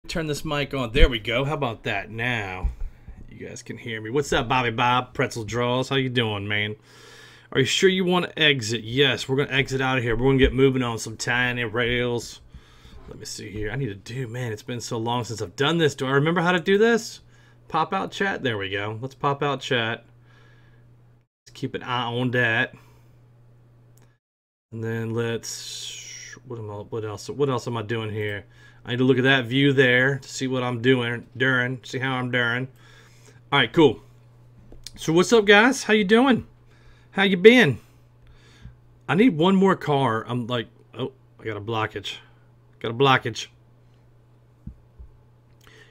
Turn this mic on. There we go. How about that? Now you guys can hear me. What's up, Bobby Bob? Pretzel Draws. How you doing, man? Are you sure you want to exit? Yes, we're going to exit out of here. We're going to get moving on some tiny rails. Let me see here. I need to do, man, it's been so long since I've done this. Do I remember how to do this? Pop out chat. There we go. Let's pop out chat. Let's keep an eye on that. And then let's, what else am I doing here? I need to look at that view there to see what I'm doing, see how I'm doing. All right, cool. So what's up, guys? How you doing? How you been? I need one more car. I'm like, oh, I got a blockage. Got a blockage.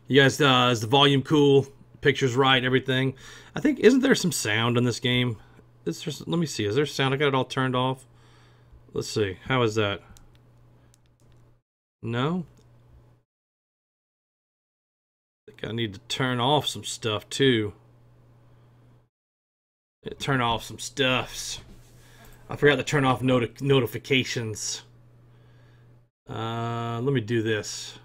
You guys, is the volume cool? Pictures right, everything. I think, isn't there some sound in this game? Let me see. Is there sound? I got it all turned off. Let's see. How is that? No? I think I need to turn off some stuff too. Turn off some stuffs. I forgot to turn off notifications. Let me do this.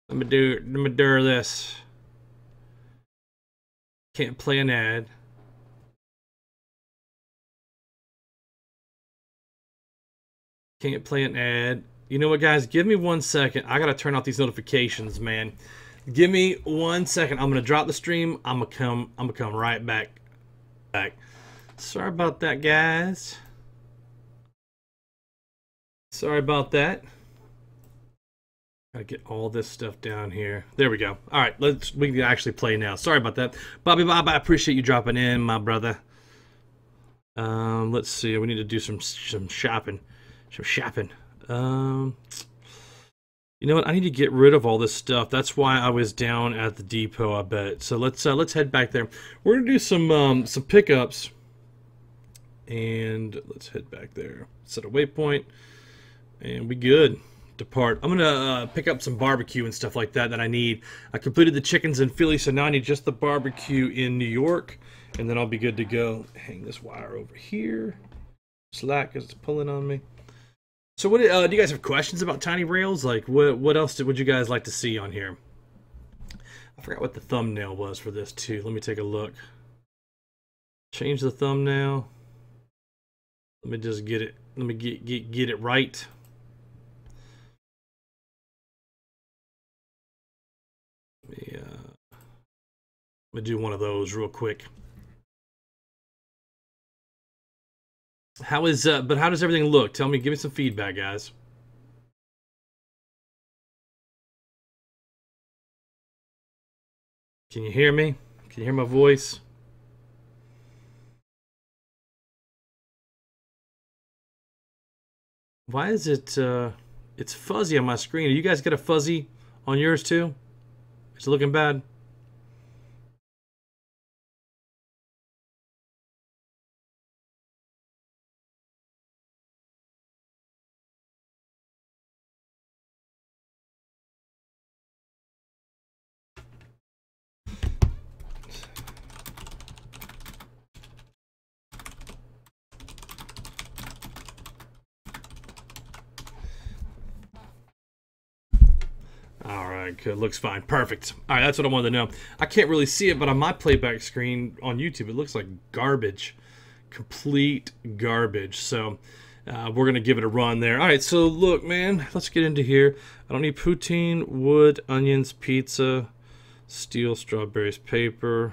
Let me do this. Can't play an ad. Can't play an ad. You know what, guys? Give me 1 second. I gotta turn off these notifications, man. Give me 1 second. I'm gonna drop the stream. I'm gonna come right back. Sorry about that, guys. Sorry about that. Gotta get all this stuff down here. There we go. All right, we can actually play now. Sorry about that, Bobby Bob. I appreciate you dropping in, my brother. Let's see. We need to do some shopping. You know what? I need to get rid of all this stuff. That's why I was down at the depot, I bet. So let's head back there. We're gonna do some pickups, and let's head back there. Set a waypoint, and we good. Depart. I'm gonna pick up some barbecue and stuff like that I need. I completed the chickens in Philly, so now I need just the barbecue in New York, and then I'll be good to go. Hang this wire over here. Slack because it's pulling on me. So what do you guys have questions about tiny rails? Like what else would you guys like to see on here? I forgot what the thumbnail was for this too. Let me take a look. Change the thumbnail. Let me just get it. Let me get it right. Let me do one of those real quick. But how does everything look? Tell me, give me some feedback, guys. Can you hear me? Can you hear my voice? Why is it, it's fuzzy on my screen. Do you guys get a fuzzy on yours too? Is it looking bad? Good. Looks fine. Perfect. All right, that's what I wanted to know. I can't really see it, but on my playback screen on YouTube, it looks like garbage. Complete garbage. So we're going to give it a run there. All right, so look, man, let's get into here. I don't need poutine, wood, onions, pizza, steel, strawberries, paper,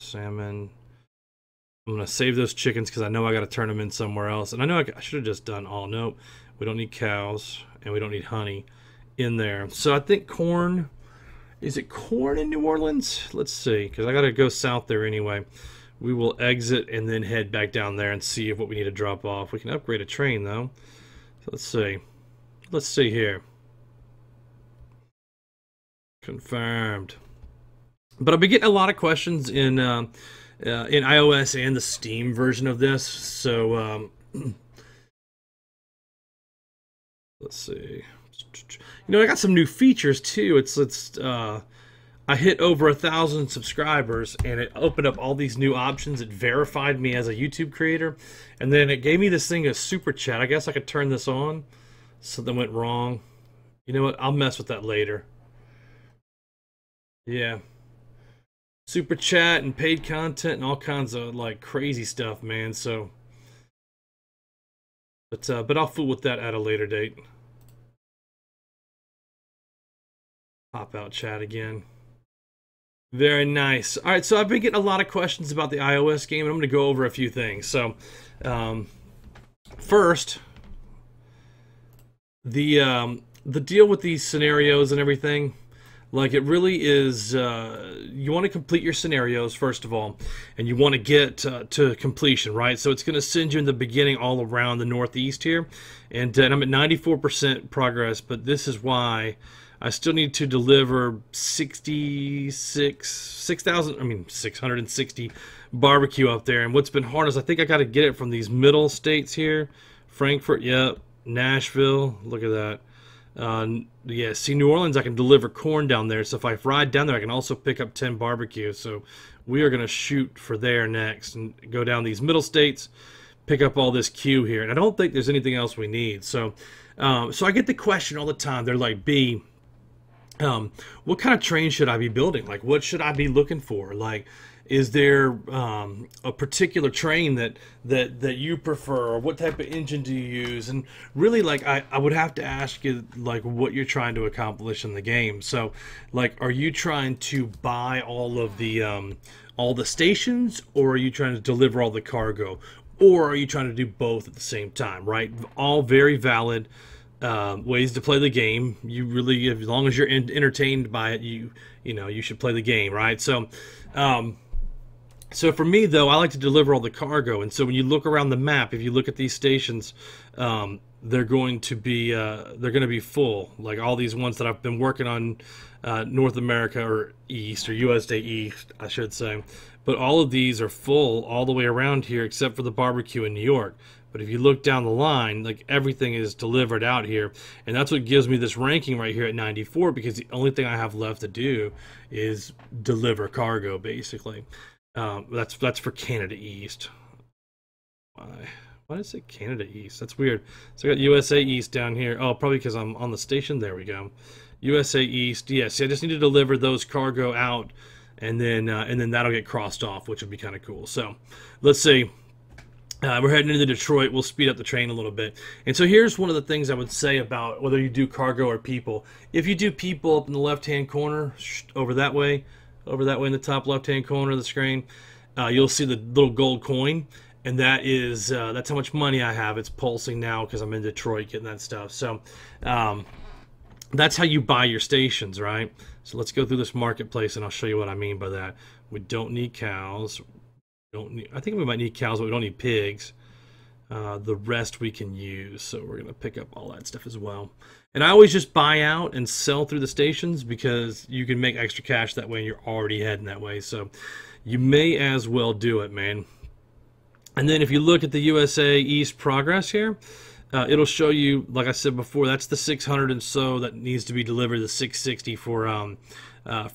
salmon. I'm going to save those chickens because I know I got to turn them in somewhere else. And I know I should have just done all. Nope. We don't need cows, and we don't need honey in there. So I think corn, is it corn in New Orleans? Let's see, because I got to go south there anyway. We will exit and then head back down there and see if what we need to drop off. We can upgrade a train though. So let's see here. Confirmed. But I've been getting a lot of questions in iOS and the Steam version of this. So let's see. You know, I got some new features too. I hit over 1,000 subscribers, and it opened up all these new options. It verified me as a YouTube creator, and then it gave me this thing, a super chat. I guess I could turn this on. Something went wrong. You know what? I'll mess with that later. Yeah. Super chat and paid content and all kinds of like crazy stuff, man. So, but I'll fool with that at a later date. Pop out chat again. Very nice. All right, so I've been getting a lot of questions about the iOS game, and I'm going to go over a few things. So, first, the deal with these scenarios and everything, like it really is. You want to complete your scenarios first of all, and you want to get to completion, right? So it's going to send you in the beginning all around the Northeast here, and I'm at 94% progress. But this is why I still need to deliver 660 barbecue up there. And what's been hard is I think I got to get it from these middle states here. Frankfurt, yep. Nashville, look at that. Yeah, see, New Orleans, I can deliver corn down there. So if I ride down there, I can also pick up 10 barbecue. So we are going to shoot for there next and go down these middle states, pick up all this queue here. And I don't think there's anything else we need. So, so I get the question all the time. They're like, B, what kind of train should I be building? Like, what should I be looking for? Like, is there a particular train that you prefer, or what type of engine do you use? And really, like, I would have to ask you, like, what you're trying to accomplish in the game. So, like, are you trying to buy all the stations, or are you trying to deliver all the cargo, or are you trying to do both at the same time? Right? All very valid ways to play the game. You really, as long as you're entertained by it, you know you should play the game, right? So, so for me though, I like to deliver all the cargo, and so when you look around the map, if you look at these stations, they're going to be full. Like all these ones that I've been working on, North America or East or USA East, I should say. But all of these are full all the way around here, except for the barbecue in New York. But if you look down the line, like everything is delivered out here. And that's what gives me this ranking right here at 94, because the only thing I have left to do is deliver cargo, basically. That's for Canada East. Why does it say Canada East? That's weird. So I got USA East down here. Oh, probably because I'm on the station. There we go. USA East. Yes, I just need to deliver those cargo out, and then that'll get crossed off, which would be kind of cool. So let's see. We're heading into Detroit. We'll speed up the train a little bit. And so here's one of the things I would say about whether you do cargo or people. If you do people up in the left-hand corner, over that way in the top left-hand corner of the screen, you'll see the little gold coin. And that is that's how much money I have. It's pulsing now because I'm in Detroit getting that stuff. So that's how you buy your stations, right? So let's go through this marketplace, and I'll show you what I mean by that. We don't need cows. I think we might need cows, but we don't need pigs. The rest we can use, so we're going to pick up all that stuff as well. And I always just buy out and sell through the stations because you can make extra cash that way, and you're already heading that way. So you may as well do it, man. And then if you look at the USA East progress here, it'll show you, like I said before, that's the 600 and so that needs to be delivered, the 660 for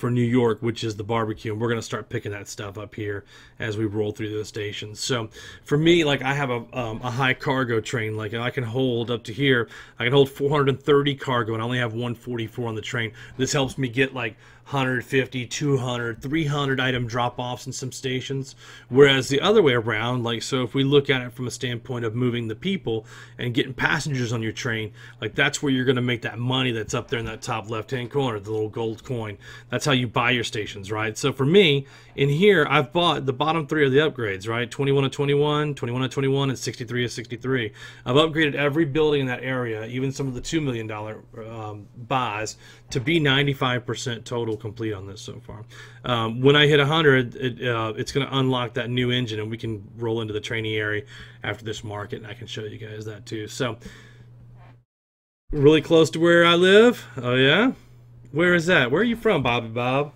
New York, which is the barbecue, and we're going to start picking that stuff up here as we roll through those stations. So for me, like I have a high cargo train, like I can hold up to here, I can hold 430 cargo, and I only have 144 on the train. This helps me get like 150, 200, 300 item drop-offs in some stations, whereas the other way around, like, so if we look at it from a standpoint of moving the people and getting passengers on your train, like that's where you're going to make that money that's up there in that top left-hand corner, the little gold coin. That's how you buy your stations, right? So for me, in here, I've bought the bottom three of the upgrades, right? 21 of 21, 21 of 21, and 63 of 63. I've upgraded every building in that area, even some of the $2 million buys, to be 95% total complete on this so far. When I hit 100, it's going to unlock that new engine, and we can roll into the trainee area after this market, and I can show you guys that too. So really close to where I live. Oh yeah, where is that? Where are you from, Bobby Bob?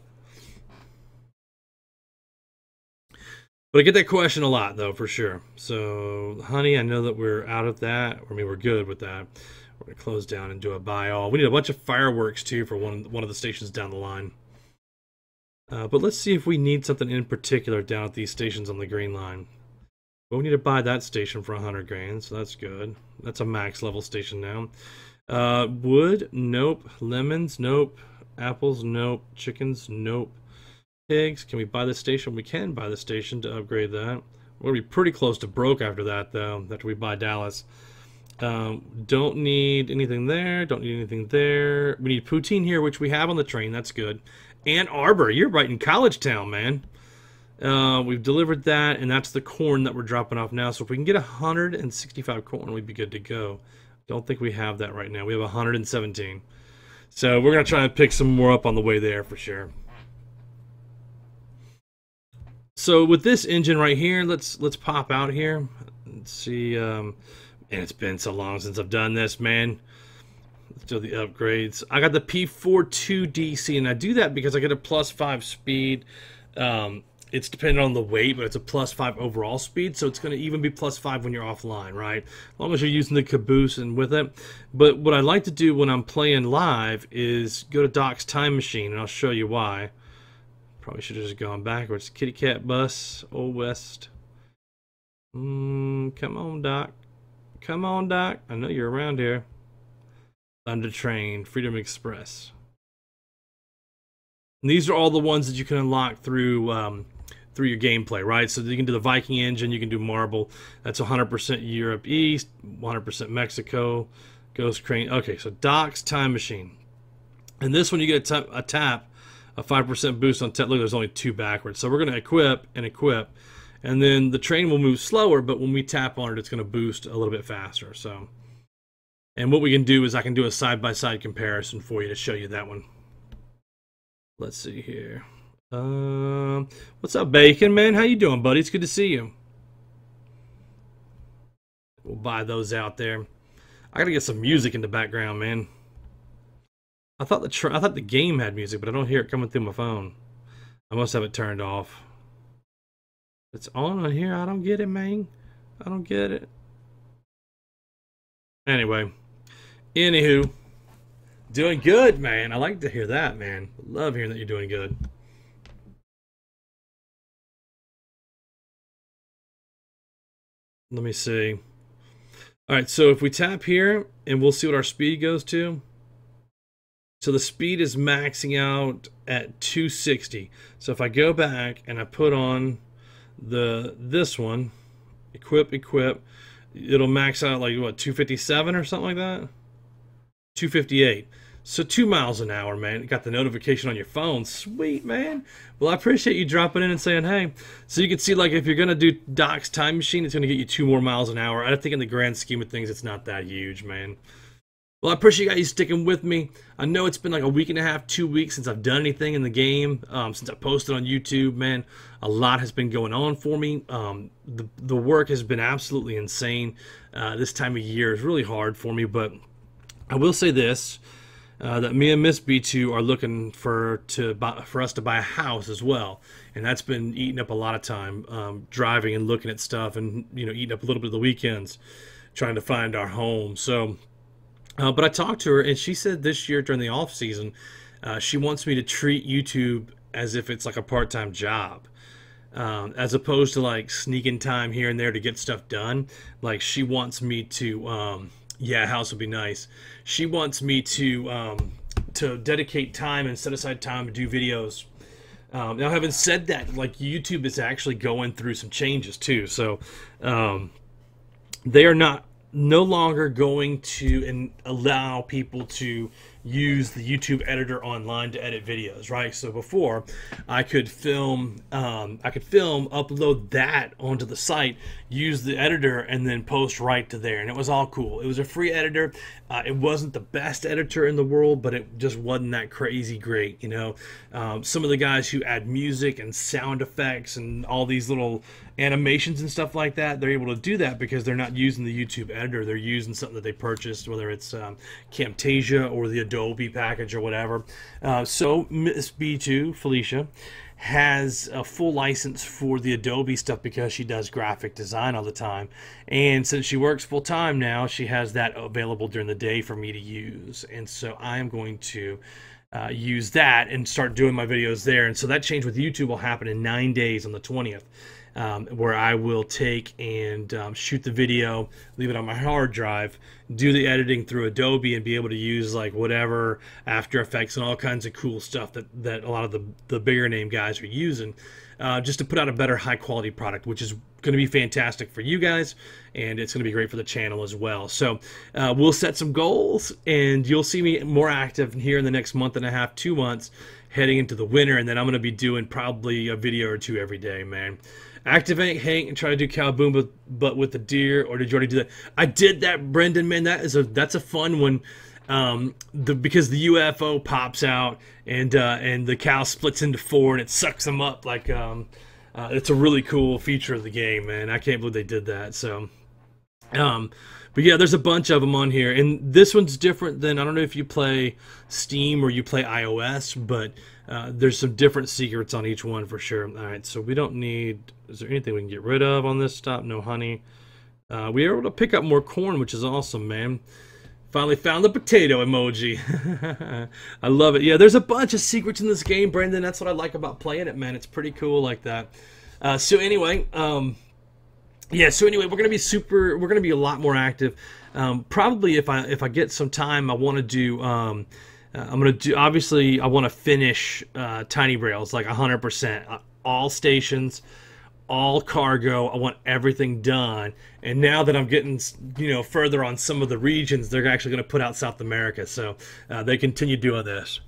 But I get that question a lot, though, for sure. So, honey, I know that we're out of that. I mean, we're good with that. We're going to close down and do a buy all. We need a bunch of fireworks, too, for one of the stations down the line. But let's see if we need something in particular down at these stations on the green line. Well, we need to buy that station for 100 grand, so that's good. That's a max level station now. Wood, nope. Lemons, nope. Apples, nope. Chickens, nope. Pigs, can we buy the station? We can buy the station to upgrade that. We're going to be pretty close to broke after that, though, after we buy Dallas. Don't need anything there. Don't need anything there. We need poutine here, which we have on the train. That's good. Ann Arbor, you're right in College Town, man. We've delivered that, and that's the corn that we're dropping off now. So if we can get 165 corn, we'd be good to go. Don't think we have that right now. We have 117. So we're going to try and pick some more up on the way there for sure. So with this engine right here, let's pop out here. Let's see. And it's been so long since I've done this, man. Let's do the upgrades. I got the P42 DC, and I do that because I get a +5 speed. It's dependent on the weight, but it's a +5 overall speed, so it's going to even be +5 when you're offline, right? As long as you're using the caboose and with it. But what I like to do when I'm playing live is go to Doc's Time Machine, and I'll show you why. Probably should have just gone backwards. Kitty Cat Bus, Old West. Come on, Doc. Come on, Doc. I know you're around here. Thunder Train, Freedom Express. And these are all the ones that you can unlock through your gameplay, right? So you can do the Viking engine, you can do Marble. That's 100% Europe East, 100% Mexico, Ghost Crane. Okay, so Doc's Time Machine. And this one you get a tap, a 5% boost on tap. Look, there's only 2 backwards. So we're going to equip and equip. And then the train will move slower, but when we tap on it, it's going to boost a little bit faster. So, and what we can do is I can do a side-by-side comparison for you to show you that one. Let's see here. What's up, Bacon, man? How you doing, buddy? It's good to see you. We'll buy those out there. I gotta get some music in the background, man. I thought the game had music, but I don't hear it coming through my phone. I must have it turned off. It's on here. I don't get it, man. I don't get it. Anyway, anywho, doing good, man. I like to hear that, man. Love hearing that you're doing good. Let me see. All right, so if we tap here, and we'll see what our speed goes to. So the speed is maxing out at 260. So if I go back and I put on this one, equip, it'll max out like what, 257 or something like that? 258. So 2 miles an hour, man. Got the notification on your phone. Sweet, man. Well, I appreciate you dropping in and saying, hey. So you can see, like, if you're going to do Doc's Time Machine, it's going to get you 2 more miles an hour. I think in the grand scheme of things, it's not that huge, man. Well, I appreciate you guys sticking with me. I know it's been like a week and a half, 2 weeks since I've done anything in the game, since I posted on YouTube, man. A lot has been going on for me. The work has been absolutely insane. This time of year is really hard for me, but I will say this. That me and Miss B2 are looking for us to buy a house as well, and that's been eating up a lot of time, driving and looking at stuff, and eating up a little bit of the weekends, trying to find our home. So, but I talked to her, and she said this year during the off season, she wants me to treat YouTube as if it's like a part-time job, as opposed to like sneaking time here and there to get stuff done. Like she wants me to. Yeah, house would be nice. She wants me to dedicate time and set aside time to do videos. Now, having said that, like YouTube is actually going through some changes too. So they are no longer going to allow people to use the YouTube editor online to edit videos, right? So before, I could film, upload that onto the site, use the editor, and then post right to there, and it was all cool. It was a free editor. It wasn't the best editor in the world, but it just wasn't that crazy great, Some of the guys who add music and sound effects and all these little animations and stuff like that, they're able to do that because they're not using the YouTube editor. They're using something that they purchased, whether it's Camtasia or the Adobe package or whatever. So Miss B2, Felicia, has a full license for the Adobe stuff because she does graphic design all the time. And since she works full time now, she has that available during the day for me to use. And so I am going to use that and start doing my videos there. And so that change with YouTube will happen in 9 days on the 20th. where I will take and shoot the video, leave it on my hard drive, do the editing through Adobe, and be able to use like whatever After Effects and all kinds of cool stuff that a lot of the bigger name guys are using, just to put out a better high quality product, which is going to be fantastic for you guys, and it's going to be great for the channel as well. So we'll set some goals, and you'll see me more active here in the next month and a half, 2 months, heading into the winter, and then I'm going to be doing probably a video or two every day, man. Activate Hank and try to do cow boom, but with the deer, or did you already do that? I did that, Brendan, man. That's a fun one. Because the UFO pops out and the cow splits into 4 and it sucks them up like it's a really cool feature of the game, man. I can't believe they did that. So but yeah, there's a bunch of them on here, and this one's different than, I don't know if you play Steam or you play iOS, but there's some different secrets on each one for sure. All right, so we don't need, is there anything we can get rid of on this stop? No honey. We were able to pick up more corn, which is awesome, man. Finally found the potato emoji. I love it. Yeah, there's a bunch of secrets in this game, Brandon. That's what I like about playing it, man. It's pretty cool like that. So anyway, yeah. So anyway, we're gonna be a lot more active. Probably if I get some time, I want to do. I'm gonna do. Obviously, I want to finish Tiny Rails like 100%. All stations, all cargo. I want everything done. And now that I'm getting, further on some of the regions, they're actually going to put out South America. So they continue doing this.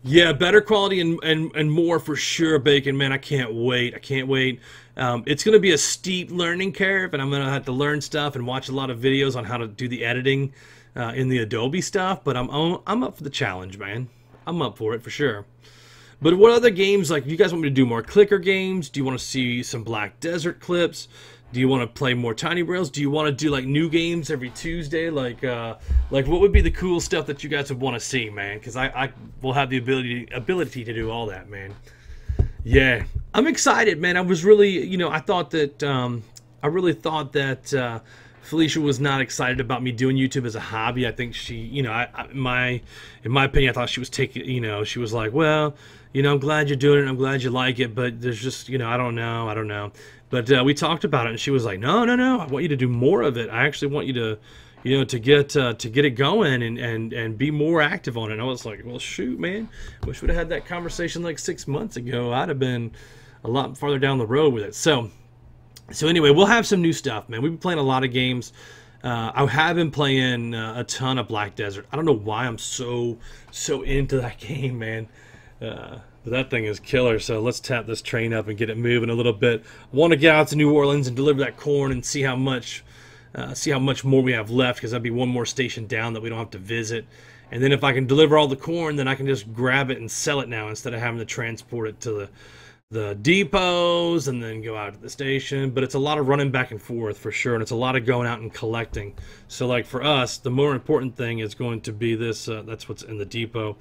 Yeah, better quality and more for sure, Bacon, man. I can't wait. I can't wait. It's going to be a steep learning curve, and I'm going to have to learn stuff and watch a lot of videos on how to do the editing in the Adobe stuff. But I'm up for the challenge, man. I'm up for it for sure. But what other games, like, you guys want me to do more clicker games? Do you want to see some Black Desert clips? Do you want to play more Tiny Rails? Do you want to do like new games every Tuesday? Like what would be the cool stuff that you guys would want to see, man? Because I will have the ability to do all that, man. Yeah, I'm excited, man. I was really, I thought that I really thought that Felicia was not excited about me doing YouTube as a hobby. I think she, in my opinion, I thought she was taking, she was like, well, I'm glad you're doing it. I'm glad you like it, but there's just, I don't know. But we talked about it, and she was like, no, I want you to do more of it. I actually want you to, to get it going and be more active on it. And I was like, well, shoot, man. Wish we'd have had that conversation like 6 months ago. I'd have been a lot farther down the road with it. So anyway, we'll have some new stuff, man. We've been playing a lot of games. I have been playing a ton of Black Desert. I don't know why I'm so into that game, man. But that thing is killer. So let's tap this train up and get it moving a little bit. I want to get out to New Orleans and deliver that corn and see how much more we have left, because that'd be one more station down that we don't have to visit. And then if I can deliver all the corn, then I can just grab it and sell it now instead of having to transport it to the depots and then go out to the station. But it's a lot of running back and forth for sure, and it's a lot of going out and collecting. So like for us, the more important thing is going to be this. That's what's in the depot.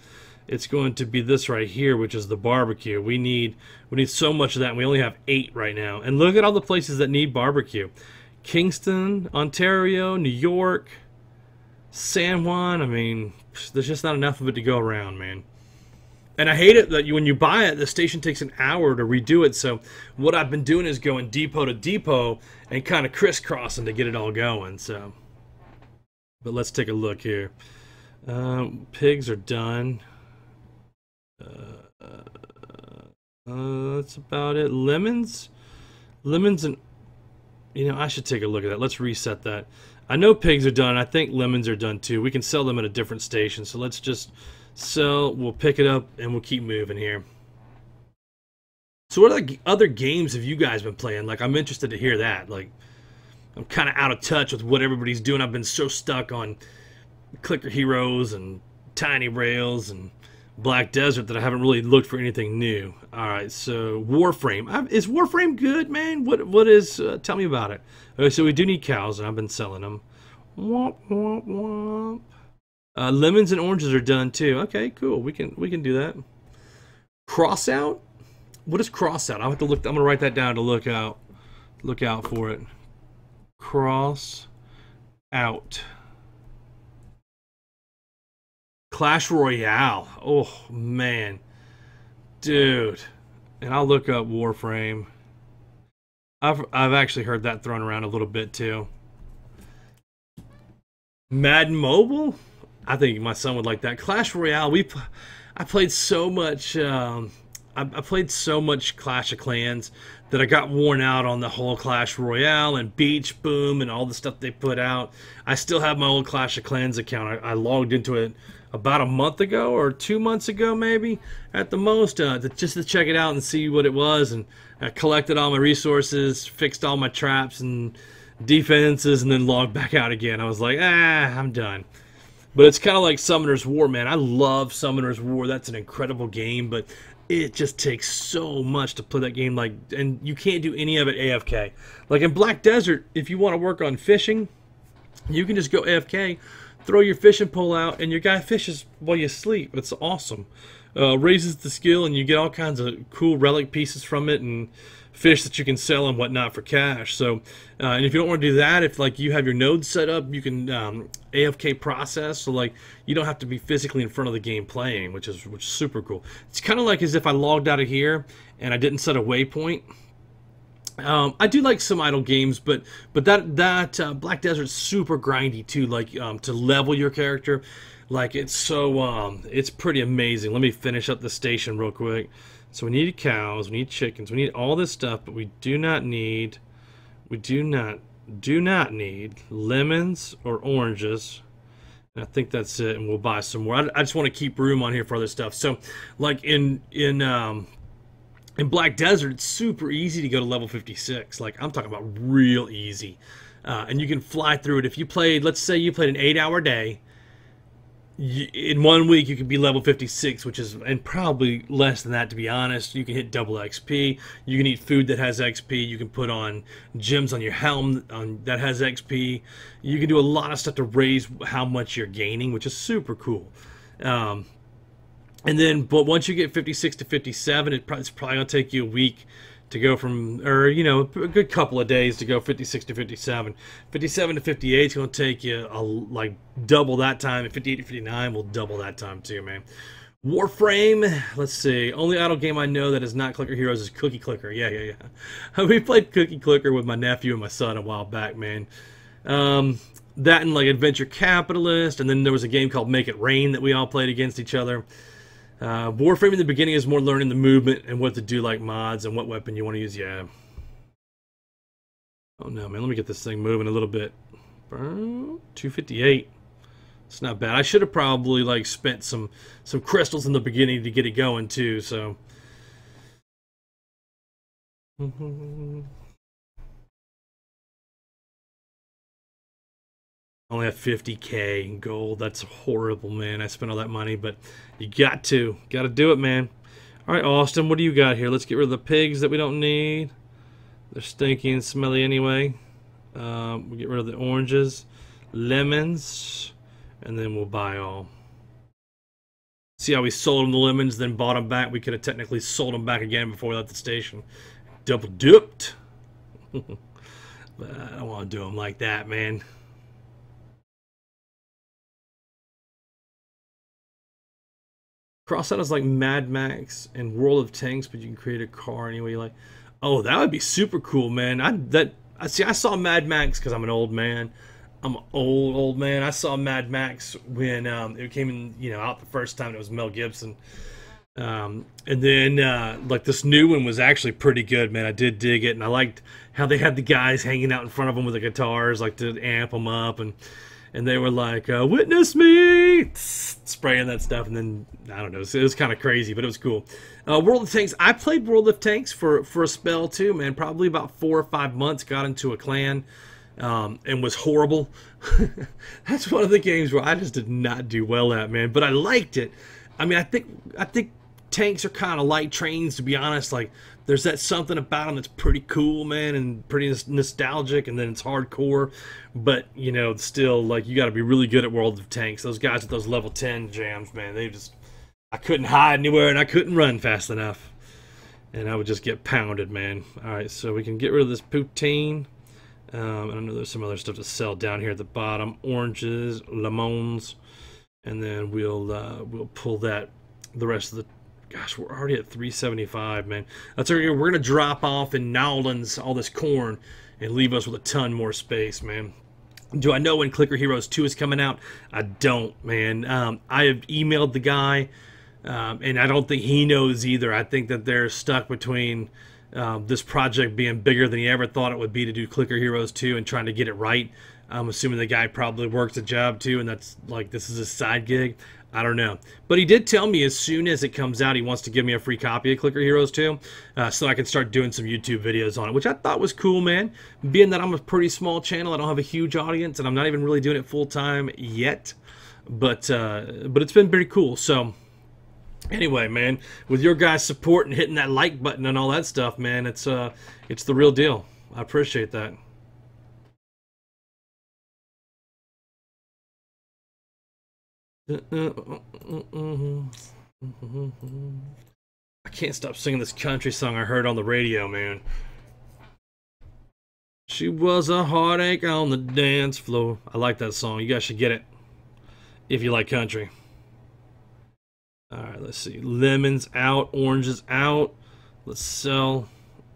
It's going to be this right here, which is the barbecue. We need so much of that, and we only have 8 right now. And look at all the places that need barbecue: Kingston, Ontario, New York, San Juan. I mean, there's just not enough of it to go around, man. And I hate it that when you buy it, the station takes an hour to redo it. So what I've been doing is going depot to depot and kind of crisscrossing to get it all going. So, but let's take a look here. Pigs are done. That's about it. Lemons, and I should take a look at that. Let's reset that. I know pigs are done. I think lemons are done too. We can sell them at a different station. So let's just sell. We'll pick it up and we'll keep moving here. So what other games have you guys been playing? Like, I'm interested to hear that. Like, I'm kind of out of touch with what everybody's doing. I've been so stuck on Clicker Heroes and Tiny Rails and Black Desert that I haven't really looked for anything new. All right, so Warframe. Is Warframe good, man? What is? Tell me about it. Okay, so we do need cows, and I've been selling them. Womp womp womp. Lemons and oranges are done too. Okay, cool. We can do that. Crossout. What is crossout? I'll have to look. I'm gonna write that down to look out for it. Cross out. Clash Royale. Oh, man. Dude. And I'll look up Warframe. I've actually heard that thrown around a little bit too. Madden Mobile? I think my son would like that. Clash Royale. I played so much. I played so much Clash of Clans that I got worn out on the whole Clash Royale and Beach Boom and all the stuff they put out. I still have my old Clash of Clans account. I logged into it about a month ago or 2 months ago, maybe at the most, just to check it out and see what it was. And I collected all my resources, fixed all my traps and defenses, and then logged back out again. I was like, I'm done. But it's kind of like Summoner's War, man. I love Summoner's War. That's an incredible game, but it just takes so much to play that game. Like, and you can't do any of it AFK. Like in Black Desert, if you want to work on fishing, you can just go AFK, throw your fishing pole out, and your guy fishes while you sleep. It's awesome. Raises the skill, and you get all kinds of cool relic pieces from it, and fish that you can sell and whatnot for cash. So, and if you don't want to do that, if like you have your nodes set up, you can AFK process. So like you don't have to be physically in front of the game playing, which is super cool. It's kind of like as if I logged out of here and I didn't set a waypoint. I do like some idle games, but that Black Desert's super grindy too. Like to level your character, like it's pretty amazing. Let me finish up the station real quick. So we need cows, we need chickens, we need all this stuff, but we do not need lemons or oranges. And I think that's it, and we'll buy some more. I just want to keep room on here for other stuff. So, like in Black Desert, it's super easy to go to level 56. Like I'm talking about real easy, and you can fly through it. If you played, let's say you played an 8-hour day. In 1 week you could be level 56, which is, and probably less than that, to be honest. You can hit double XP, you can eat food that has XP, you can put on gems on your helm that has XP, you can do a lot of stuff to raise how much you're gaining, which is super cool. And then, but once you get 56 to 57, it's probably going to take you a week to go from, or you know, a good couple of days to go 56 to 57. 57 to 58 is going to take you like double that time, and 58 to 59 will double that time too, man. Warframe, let's see. Only idle game I know that is not Clicker Heroes is Cookie Clicker. Yeah. We played Cookie Clicker with my nephew and my son a while back, man. That and like Adventure Capitalist, and then there was a game called Make It Rain that we all played against each other. Warframe in the beginning is more learning the movement and what to do, like mods and what weapon you want to use. Yeah. Oh no, man. Let me get this thing moving a little bit. 258. It's not bad. I should have probably like spent some crystals in the beginning to get it going too. So. Only have 50K in gold. That's horrible, man. I spent all that money, but you got to do it, man. All right, Austin, what do you got here? Let's get rid of the pigs that we don't need. They're stinky and smelly anyway. We'll get rid of the oranges, lemons, and then we'll buy all. See how we sold them the lemons, then bought them back? We could have technically sold them back again before we left the station. Double dipped. But I don't want to do them like that, man. Cross out is like Mad Max and World of Tanks, but you can create a car any way you like. Oh, that would be super cool, man. I saw Mad Max because I'm an old man. I'm an old man. I saw Mad Max when it came in, out the first time. It was Mel Gibson. And then like this new one was actually pretty good, man. I did dig it, and I liked how they had the guys hanging out in front of them with the guitars, like to amp them up, and they were like, "Witness me," spraying that stuff, and then I don't know, it was kind of crazy, but it was cool. World of Tanks. I played World of Tanks for a spell too, man. Probably about 4 or 5 months. Got into a clan, and was horrible. That's one of the games where I just did not do well at, man. But I liked it. I mean, I think tanks are kind of like trains, to be honest. Like, there's that something about them that's pretty cool, man, and pretty nostalgic, and then it's hardcore. But, still, like, you got to be really good at World of Tanks. Those guys with those level 10 jams, man, I couldn't hide anywhere, and I couldn't run fast enough. And I would just get pounded, man. All right, so we can get rid of this poutine. I know there's some other stuff to sell down here at the bottom. Oranges, lemons, and then we'll pull the rest of the Gosh, we're already at 375, man. That's okay. We're going to drop off in Nowlands all this corn and leave us with a ton more space, man. Do I know when Clicker Heroes 2 is coming out? I don't, man. I have emailed the guy, and I don't think he knows either. I think that they're stuck between this project being bigger than he ever thought it would be to do Clicker Heroes 2 and trying to get it right. I'm assuming the guy probably works a job too, and that's like this is his side gig. I don't know. But he did tell me as soon as it comes out, he wants to give me a free copy of Clicker Heroes 2 so I can start doing some YouTube videos on it, which I thought was cool, man. Being that I'm a pretty small channel, I don't have a huge audience, and I'm not even really doing it full-time yet. But it's been pretty cool. So anyway, man, with your guys' support and hitting that like button and all that stuff, man, it's the real deal. I appreciate that. I can't stop singing this country song I heard on the radio, man. She was a heartache on the dance floor. I like that song. You guys should get it if you like country. Alright, let's see. Lemons out, oranges out. Let's sell.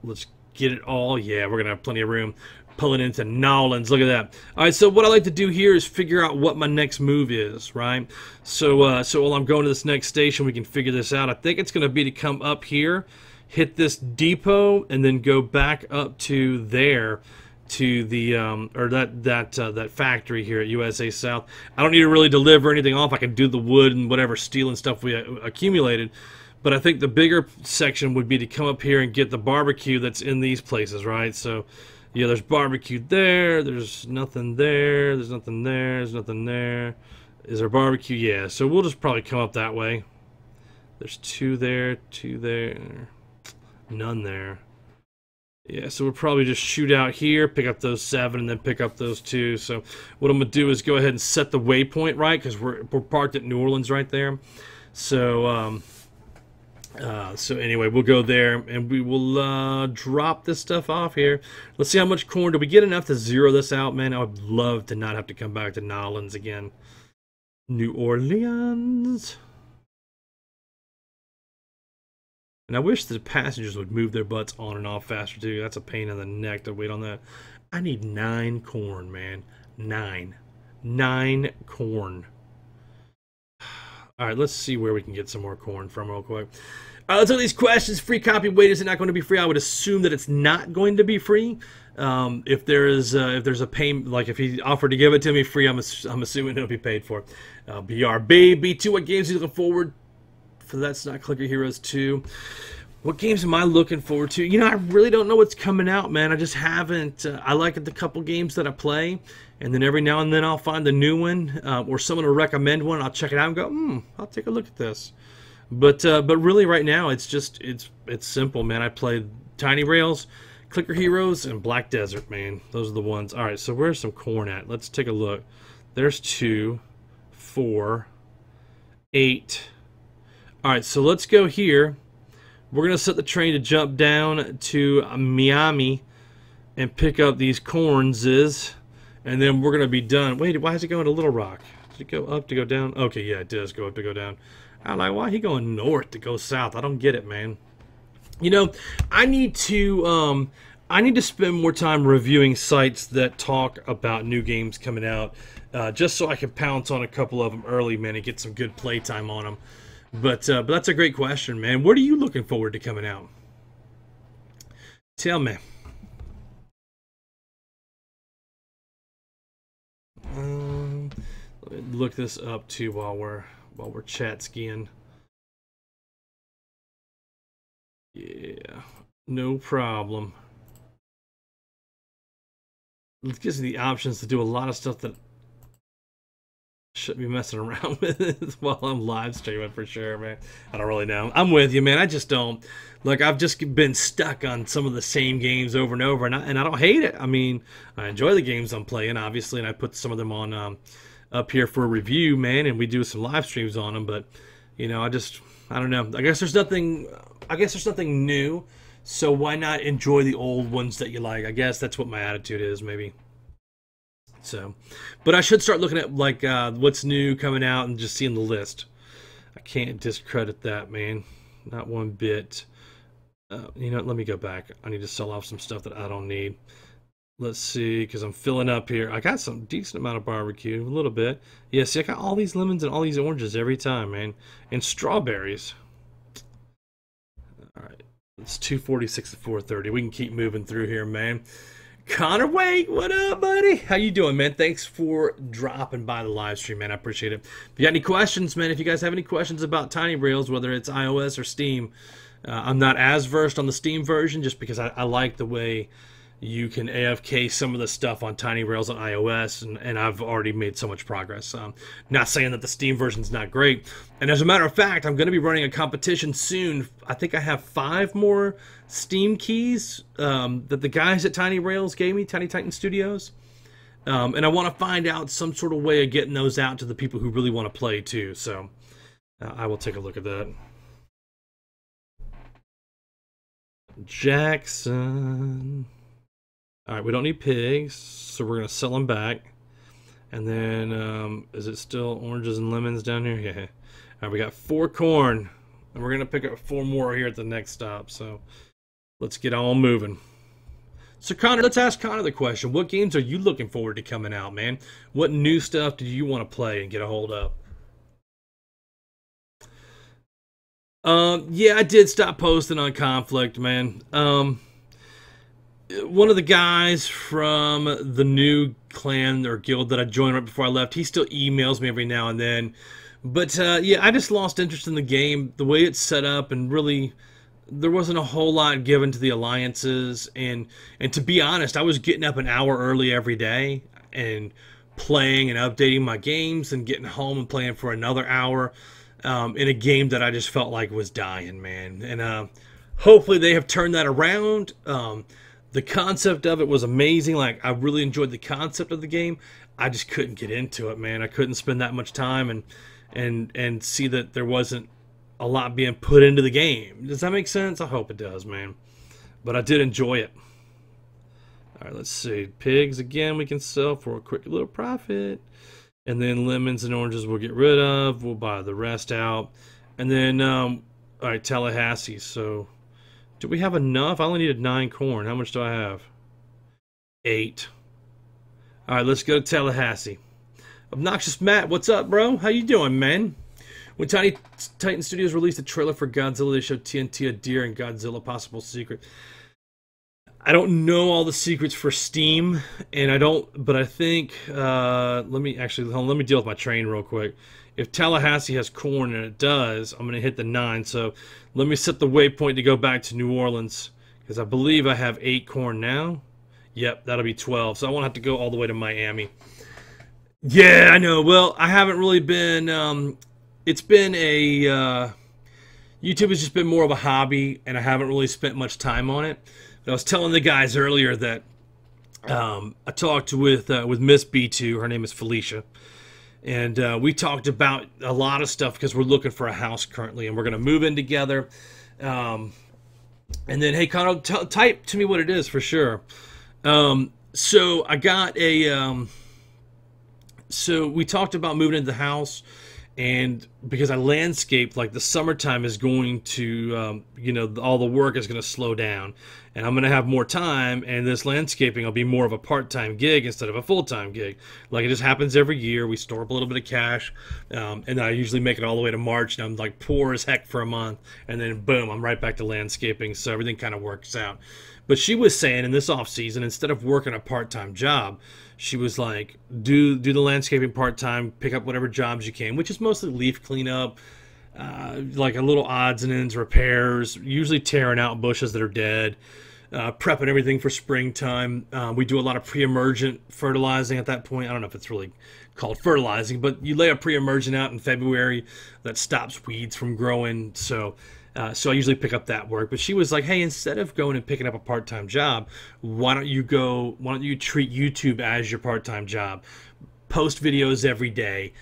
Let's get it all. Yeah, we're going to have plenty of room. Pulling into Nowlands. Look at that. All right, so what I like to do here is figure out what my next move is, right? So while I'm going to this next station, we can figure this out. I think it's going to be to come up here, hit this depot, and then go back up to there, to the or that factory here at USA South. I don't need to really deliver anything off. I can do the wood and whatever steel and stuff we accumulated. But I think the bigger section would be to come up here and get the barbecue that's in these places, right? So yeah, there's barbecue there. There's nothing there. There's nothing there. There's nothing there. Is there barbecue? Yeah. So we'll just probably come up that way. There's two there. None there. Yeah, so we'll probably just shoot out here, pick up those 7, and then pick up those 2. So what I'm going to do is go ahead and set the waypoint right, because we're parked at New Orleans right there. So so anyway, we'll go there and we will drop this stuff off here. Let's see how much corn. Do we get enough to zero this out, man? I would love to not have to come back to Nowlands again. New Orleans. And I wish the passengers would move their butts on and off faster too. That's a pain in the neck to wait on that. I need 9 corn, man. 9 corn. All right, let's see where we can get some more corn from real quick. Let's look at these questions. Free copy. Wait, is it not going to be free? I would assume that it's not going to be free. If there's a payment, like if he offered to give it to me free, I'm assuming it'll be paid for. BRB B2. What games are you looking forward for? That's not Clicker Heroes 2. What games am I looking forward to? You know, I really don't know what's coming out, man. I just haven't. I like the couple games that I play, and then every now and then I'll find the new one, or someone will recommend one. I'll check it out and go, I'll take a look at this. But really, right now, it's simple, man. I play Tiny Rails, Clicker Heroes, and Black Desert, man. Those are the ones. All right, so where's some corn at? Let's take a look. There's 2, 4, 8. All right, so let's go here. We're going to set the train to jump down to Miami and pick up these cornses, and then we're going to be done. Wait, why is it going to Little Rock? Did it go up to go down? Okay, yeah, it does go up to go down. I'm like, why is he going north to go south? I don't get it, man. You know, I need to spend more time reviewing sites that talk about new games coming out, just so I can pounce on a couple of them early, man, and get some good playtime on them. But that's a great question, man. What are you looking forward to coming out? Tell me. Let me look this up too while we're chat skiing. Yeah, no problem. It gives me the options to do a lot of stuff that shouldn't be messing around with while I'm live streaming for sure, man. I don't really know. I'm with you, man. I just don't. Like, I've just been stuck on some of the same games over and over, and I don't hate it. I mean, I enjoy the games I'm playing, obviously, and I put some of them on up here for a review, man, and we do some live streams on them. But you know, I don't know. I guess there's nothing new. So why not enjoy the old ones that you like? I guess that's what my attitude is, maybe. So, but I should start looking at like what's new coming out and just seeing the list. I can't discredit that, man. not one bit. You know, let me go back. I need to sell off some stuff that I don't need. Let's see, because I'm filling up here. I got some decent amount of barbecue, a little bit. Yeah, see, I got all these lemons and all these oranges every time, man. And strawberries. All right, it's 246 to 430. We can keep moving through here, man. Connor Wake, what up, buddy? How you doing, man? Thanks for dropping by the live stream, man. I appreciate it. If you got any questions, man, if you guys have any questions about Tiny Rails, whether it's iOS or Steam, I'm not as versed on the Steam version just because I like the way you can AFK some of the stuff on Tiny Rails on iOS, and I've already made so much progress. Not saying that the Steam version's not great. And as a matter of fact, I'm going to be running a competition soon. I think I have 5 more Steam keys that the guys at Tiny Rails gave me, Tiny Titan Studios. And I want to find out some sort of way of getting those out to the people who really want to play too. So I will take a look at that. Jackson. All right, we don't need pigs, so we're going to sell them back. And then, is it still oranges and lemons down here? Yeah. All right, we got 4 corn, and we're going to pick up 4 more here at the next stop. So let's get on moving. So, Connor, let's ask Connor the question. What games are you looking forward to coming out, man? What new stuff do you want to play and get a hold of? Yeah, I did stop posting on Conflict, man. One of the guys from the new clan or guild that I joined right before I left, he still emails me every now and then. But, yeah, I just lost interest in the game, the way it's set up, and really, there wasn't a whole lot given to the alliances. And to be honest, I was getting up an hour early every day and playing and updating my games and getting home and playing for another hour in a game that I just felt like was dying, man. And hopefully they have turned that around. The concept of it was amazing. Like, I really enjoyed the concept of the game. I just couldn't get into it, man. I couldn't spend that much time and see that there wasn't a lot being put into the game. Does that make sense? I hope it does, man. But I did enjoy it. All right, let's see. Pigs, again, we can sell for a quick little profit. And then lemons and oranges we'll get rid of. We'll buy the rest out. And then, all right, Tallahassee. So, do we have enough? I only needed 9 corn. How much do I have? 8. All right, let's go to Tallahassee. Obnoxious Matt, what's up, bro? How you doing, man? When Tiny Titan Studios released a trailer for Godzilla, they showed TNT a deer and Godzilla possible secret. I don't know all the secrets for Steam, and I don't, but I think, let me deal with my train real quick. If Tallahassee has corn, and it does, I'm going to hit the 9, so let me set the waypoint to go back to New Orleans, because I believe I have 8 corn now. Yep, that'll be 12, so I won't have to go all the way to Miami. Yeah, I know. Well, I haven't really been, it's been a, YouTube has just been more of a hobby, and I haven't really spent much time on it. But I was telling the guys earlier that I talked with Miss B2, her name is Felicia, and we talked about a lot of stuff because we're looking for a house currently, and we're going to move in together. And then, hey, Connor, type to me what it is for sure. So I got a... So we talked about moving into the house, and because I landscaped, like the summertime is going to, you know, all the work is going to slow down, and I'm going to have more time, and this landscaping will be more of a part-time gig instead of a full-time gig. Like, it just happens every year. We store up a little bit of cash, and I usually make it all the way to March, and I'm like poor as heck for a month, and then boom, I'm right back to landscaping, so everything kind of works out. But she was saying in this off-season, instead of working a part-time job, she was like, do the landscaping part-time, pick up whatever jobs you can, which is mostly leaf cleanup, like a little odds and ends repairs, usually tearing out bushes that are dead, prepping everything for springtime. We do a lot of pre-emergent fertilizing at that point. I don't know if it's really called fertilizing, but you lay a pre-emergent out in February that stops weeds from growing, so I usually pick up that work. But she was like, hey, instead of going and picking up a part-time job, why don't you treat YouTube as your part-time job? Post videos every day.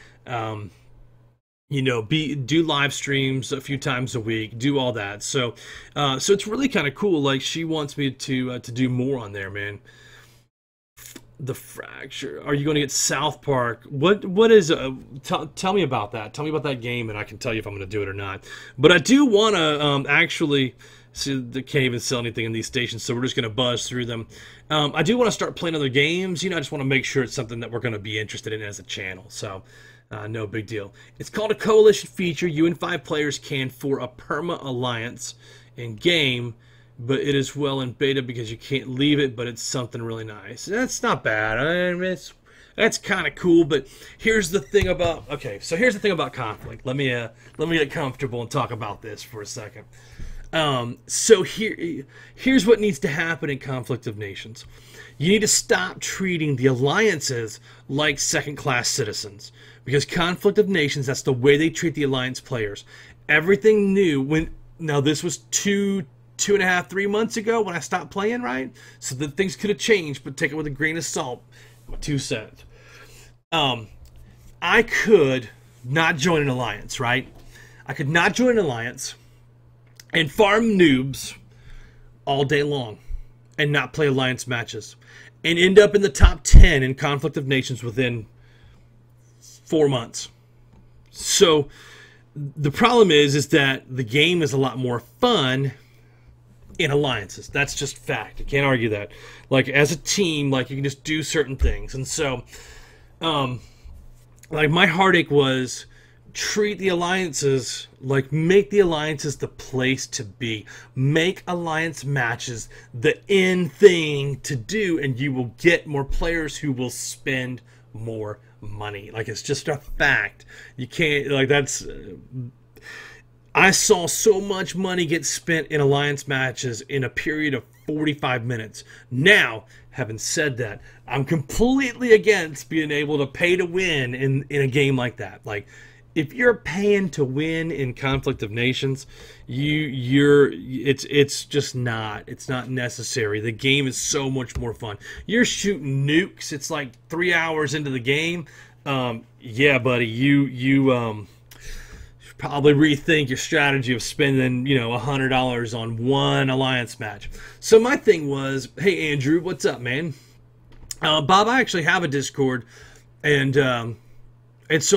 You know, do live streams a few times a week, do all that. So it's really kind of cool. Like, she wants me to do more on there, man. The Fracture. Are you going to get South Park? What is? Tell me about that. Tell me about that game, and I can tell you if I'm going to do it or not. But I do want to actually. See, they can't even sell anything in these stations, so we're just going to buzz through them. I do want to start playing other games. You know, I just want to make sure it's something that we're going to be interested in as a channel. So, no big deal. It's called a coalition feature. You and 5 players can for a perma alliance in game. But it is well in beta because you can't leave it, but it's something really nice. That's not bad. I mean, that's kind of cool, but here's the thing about... Okay, so here's the thing about conflict. Let me get comfortable and talk about this for a second. So here's what needs to happen in Conflict of Nations. You need to stop treating the alliances like second-class citizens. Because Conflict of Nations, that's the way they treat the alliance players. Everything new... Now, this was 2.5, 3 months ago when I stopped playing, right? So that things could have changed, but take it with a grain of salt. My 2 cents. I could not join an alliance, right? I could not join an alliance and farm noobs all day long and not play alliance matches and end up in the top 10 in Conflict of Nations within 4 months. So the problem is that the game is a lot more fun in alliances. That's just fact. I can't argue that. Like, as a team, like, you can just do certain things. And so, like, my heartache was treat the alliances, like, make the alliances the place to be. Make alliance matches the in thing to do, and you will get more players who will spend more money. Like, it's just a fact. You can't, like, that's... I saw so much money get spent in alliance matches in a period of 45 minutes. Now, having said that, I'm completely against being able to pay to win in a game like that. Like, if you're paying to win in Conflict of Nations, it's just not. It's not necessary. The game is so much more fun. You're shooting nukes. It's like 3 hours into the game. Yeah, buddy, you probably rethink your strategy of spending, you know, $100 on one alliance match. So my thing was, hey Andrew, what's up, man? Bob, I actually have a Discord, and so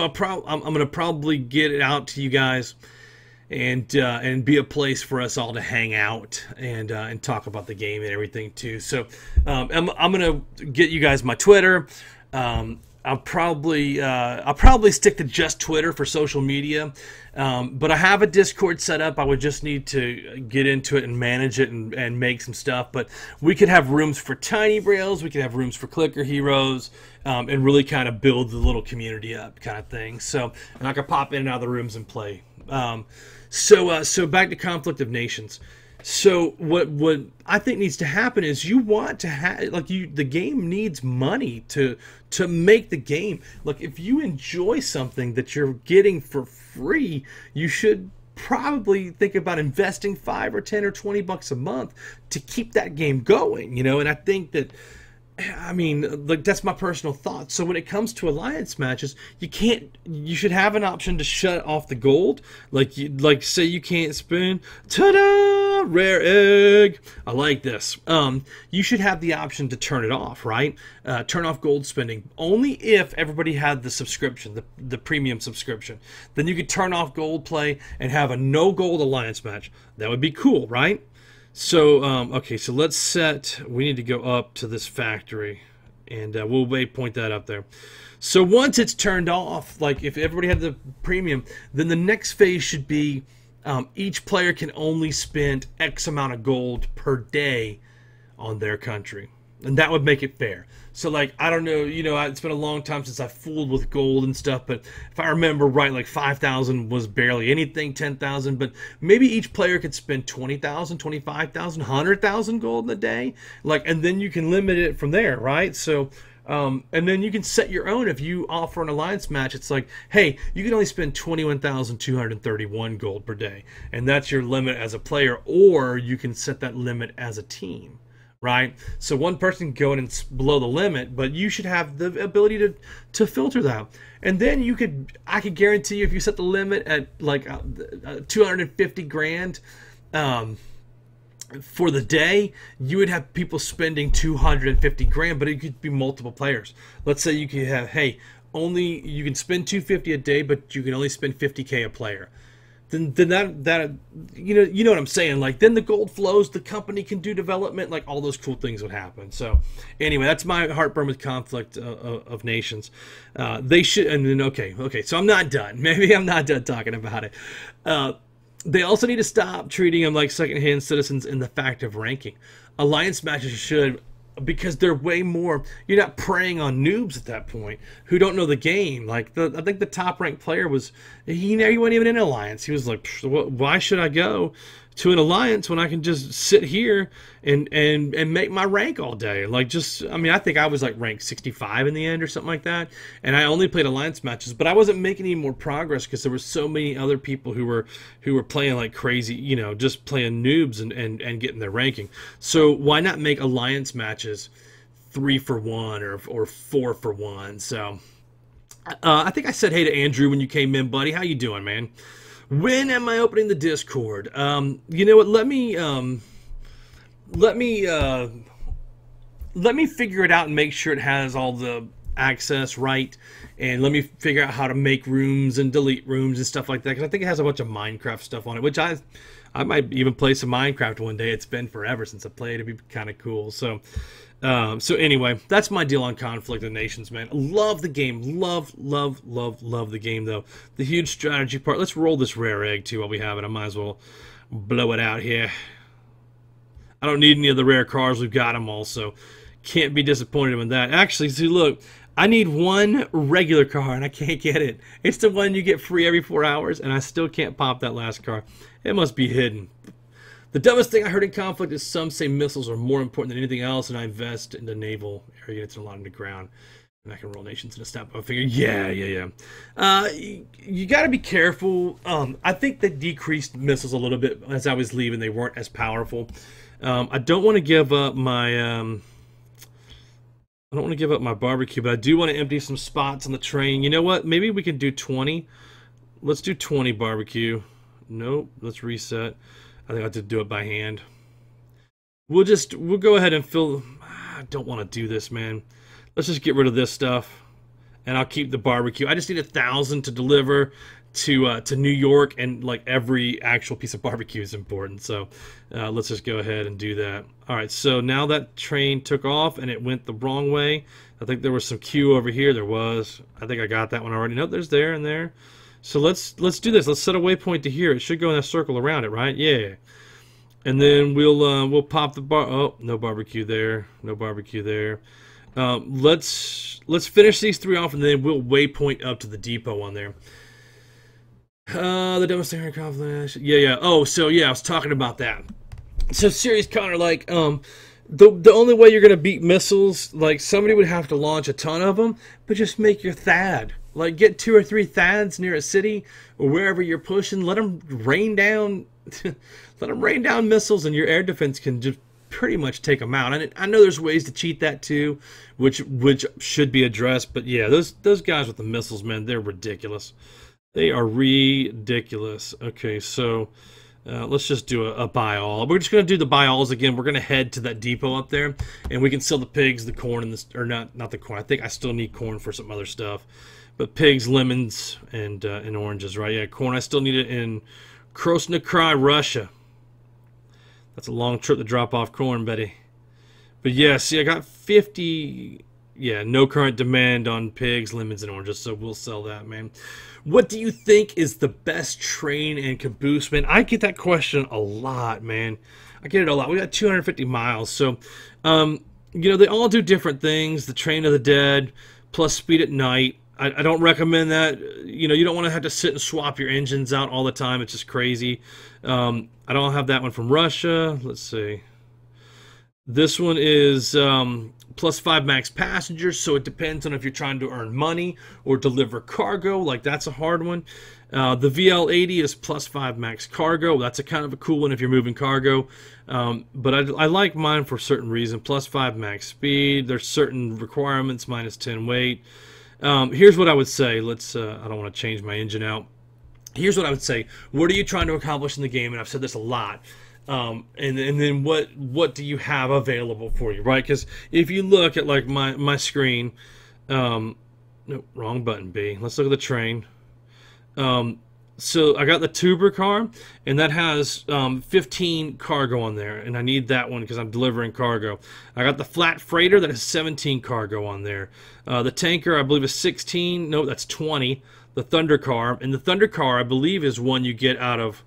I'm gonna probably get it out to you guys, and be a place for us all to hang out and talk about the game and everything too. So I'm gonna get you guys my Twitter. I'll probably stick to just Twitter for social media, but I have a Discord set up. I would just need to get into it and manage it and make some stuff. But we could have rooms for Tiny Brails, we could have rooms for Clicker Heroes, and really kind of build the little community up, kind of thing. So, and I could pop in and out of the rooms and play. So back to Conflict of Nations. So what I think needs to happen is you want to have, like, the game needs money to make the game. Like, if you enjoy something that you're getting for free, you should probably think about investing $5 or $10 or $20 a month to keep that game going, you know. And I think that, I mean, like, that's my personal thought. So when it comes to alliance matches, you should have an option to shut off the gold. Like say you can't spend, ta-da, rare egg. I like this. You should have the option to turn it off, right? Turn off gold spending. Only if everybody had the subscription, the premium subscription. Then you could turn off gold play and have a no gold alliance match. That would be cool, right? So, okay, so let's set, we need to go up to this factory, and we'll point that up there. So once it's turned off, like if everybody had the premium, then the next phase should be each player can only spend X amount of gold per day on their country. And that would make it fair. So, like, I don't know, you know, it's been a long time since I fooled with gold and stuff, but if I remember right, like 5,000 was barely anything, 10,000, but maybe each player could spend 20,000, 25,000, 100,000 gold in a day, like, and then you can limit it from there, right? So, and then you can set your own. If you offer an alliance match, it's like, hey, you can only spend 21,231 gold per day, and that's your limit as a player, or you can set that limit as a team. Right, so one person can go in and below the limit, but you should have the ability to filter that. And then I could guarantee you, if you set the limit at like 250 grand, for the day, you would have people spending 250 grand, but it could be multiple players. Let's say you could have, hey, only you can spend 250 a day, but you can only spend 50K a player. Then that you know what I'm saying. Like, then the gold flows, the company can do development, like all those cool things would happen. So anyway, that's my heartburn with conflict of nations. They should, and then okay. So I'm not done. Maybe I'm not done talking about it. They also need to stop treating them like second-hand citizens in the fact of ranking. Alliance matches should, because they're way more, you're not preying on noobs at that point who don't know the game. Like, I think the top ranked player was, he wasn't even in an alliance. He was like, why should I go to an alliance when I can just sit here and make my rank all day? Like, just, I mean, I think I was like ranked 65 in the end or something like that, and I only played alliance matches, but I wasn't making any more progress because there were so many other people who were playing like crazy, you know, just playing noobs and getting their ranking. So why not make alliance matches 3 for 1 or 4 for 1? So I think I said hey to Andrew when you came in, buddy. How you doing, man? When am I opening the Discord? You know what? Let me figure it out and make sure it has all the access right, and let me figure out how to make rooms and delete rooms and stuff like that. Because I think it has a bunch of Minecraft stuff on it, which I might even play some Minecraft one day. It's been forever since I played. It'd be kind of cool. So anyway, that's my deal on Conflict of Nations, man. Love the game. Love the game, though. The huge strategy part. Let's roll this rare egg, too, while we have it. I might as well blow it out here. I don't need any of the rare cars. We've got them all, so can't be disappointed in that. Actually, see, look, I need one regular car, and I can't get it. It's the one you get free every 4 hours, and I still can't pop that last car. It must be hidden. The dumbest thing I heard in Conflict is some say missiles are more important than anything else, and I invest in the naval area. It's a lot on the ground, and I can roll nations in a snap. I figure, yeah. You got to be careful. I think they decreased missiles a little bit as I was leaving. They weren't as powerful. I don't want to give up my barbecue, but I do want to empty some spots on the train. You know what? Maybe we can do 20. Let's do 20 barbecue. Nope. Let's reset. I think I have to do it by hand. We'll go ahead and fill. I don't want to do this, man. Let's just get rid of this stuff, and I'll keep the barbecue. I just need 1,000 to deliver to New York, and like every actual piece of barbecue is important. So let's just go ahead and do that. All right. So now that train took off and it went the wrong way. I think there was some queue over here. There was. I think I got that one already. Nope. There's there and there. So let's do this. Let's set a waypoint to here. It should go in a circle around it, right? Yeah. And then we'll pop the bar. Oh, no barbecue there. No barbecue there. Let's finish these 3 off, and then we'll waypoint up to the depot on there. The demonstrator conflict. Yeah. Oh, so yeah, I was talking about that. So serious, Connor. Like, the only way you're gonna beat missiles, like somebody would have to launch a ton of them, but just make your THAAD. Like, get 2 or 3 THAADs near a city or wherever you're pushing. Let them rain down, missiles, and your air defense can just pretty much take them out. And I know there's ways to cheat that too, which should be addressed. But yeah, those guys with the missiles, man, they're ridiculous. They are ridiculous. Okay, so let's just do a buy all. We're just gonna do the buy alls again. We're gonna head to that depot up there, and we can sell the pigs, the corn, and or not the corn. I think I still need corn for some other stuff. But pigs, lemons, and oranges, right? Yeah, corn. I still need it in Krasnokrai, Russia. That's a long trip to drop off corn, Betty. But yeah, see, I got 50. Yeah, no current demand on pigs, lemons, and oranges, so we'll sell that, man. What do you think is the best train and caboose, man? I get that question a lot, man. I get it a lot. We got 250 miles, so you know, they all do different things. The Train of the Dead, plus Speed at Night. I don't recommend that. You know, you don't want to have to sit and swap your engines out all the time. It's just crazy. I don't have that one from Russia. Let's see. This one is plus 5 max passengers, so it depends on if you're trying to earn money or deliver cargo. Like, that's a hard one. The VL80 is plus 5 max cargo. That's a kind of a cool one if you're moving cargo. But I like mine for a certain reason. Plus 5 max speed. There's certain requirements, minus 10 weight. Here's what I would say. Let's. I don't want to change my engine out. Here's what I would say. What are you trying to accomplish in the game? And I've said this a lot. And then what do you have available for you, right? Because if you look at like my screen, no, wrong button, B. Let's look at the train. So I got the tuber car, and that has 15 cargo on there, and I need that one because I'm delivering cargo. I got the flat freighter that has 17 cargo on there. The tanker, I believe, is 16. No, that's 20. The thunder car, and the thunder car, I believe, is one you get out of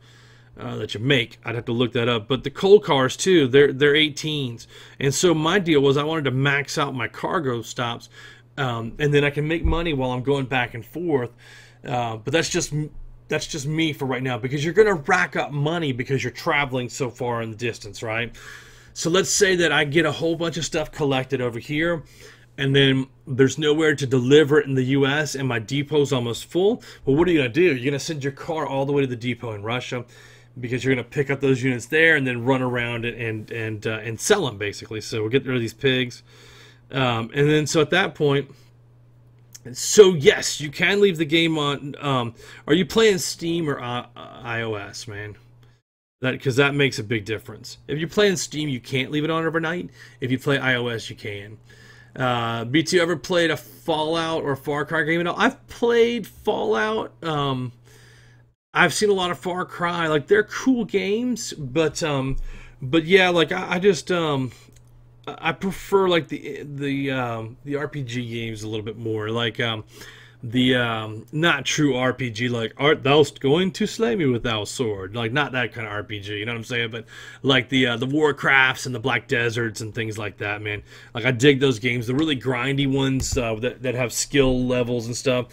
that you make. I'd have to look that up. But the coal cars too, they're 18s. And so my deal was I wanted to max out my cargo stops, and then I can make money while I'm going back and forth. But that's just me for right now, because you're going to rack up money because you're traveling so far in the distance, right? So let's say that I get a whole bunch of stuff collected over here, and then there's nowhere to deliver it in the U.S., and my depot's almost full. Well, what are you going to do? You're going to send your car all the way to the depot in Russia, because you're going to pick up those units there and then run around and sell them, basically. So we'll get rid of these pigs. And then so at that point... So yes, you can leave the game on. Are you playing Steam or iOS, man? Because that makes a big difference. If you're playing Steam, you can't leave it on overnight. If you play iOS, you can. B2, ever played a Fallout or Far Cry game at all? I've played Fallout. I've seen a lot of Far Cry. Like, they're cool games, but yeah, like I just I prefer like the RPG games a little bit more, like the not true RPG, like art thou going to slay me with thou sword, like not that kind of RPG, you know what I'm saying? But like the Warcrafts and the Black Deserts and things like that, man. Like I dig those games, the really grindy ones that have skill levels and stuff.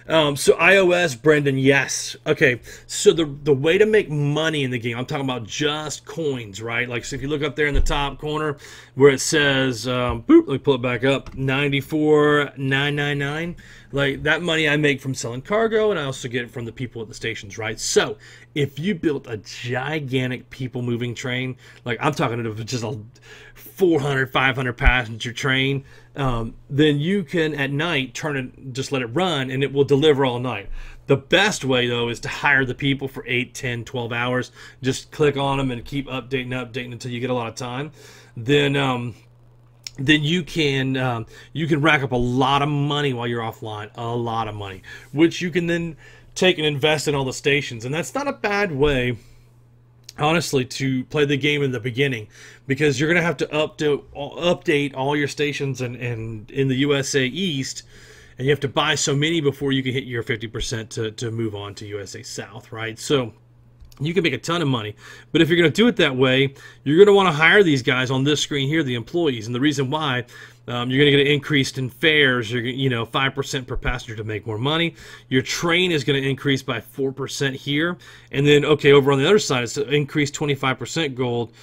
So iOS, Brendan, yes. Okay, so the way to make money in the game, I'm talking about just coins, right? Like, so if you look up there in the top corner where it says, boop, let me pull it back up, 94,999. Like, that money I make from selling cargo, and I also get it from the people at the stations, right? So if you built a gigantic people-moving train, like I'm talking about just a 400, 500 passenger train, then you can at night just let it run, and it will deliver all night. The best way though is to hire the people for 8, 10, 12 hours. Just click on them and keep updating until you get a lot of time. Then you can rack up a lot of money while you're offline, a lot of money, which you can then take and invest in all the stations. And that's not a bad way, honestly, to play the game in the beginning, because you're going to have to update all your stations and in the USA East, and you have to buy so many before you can hit your 50% to move on to USA South, right? So you can make a ton of money, but if you're going to do it that way, you're going to want to hire these guys on this screen here, the employees. And the reason why, you're going to get an increase in fares, 5% per passenger to make more money. Your train is going to increase by 4% here, and then okay, over on the other side, it's increased 25% gold.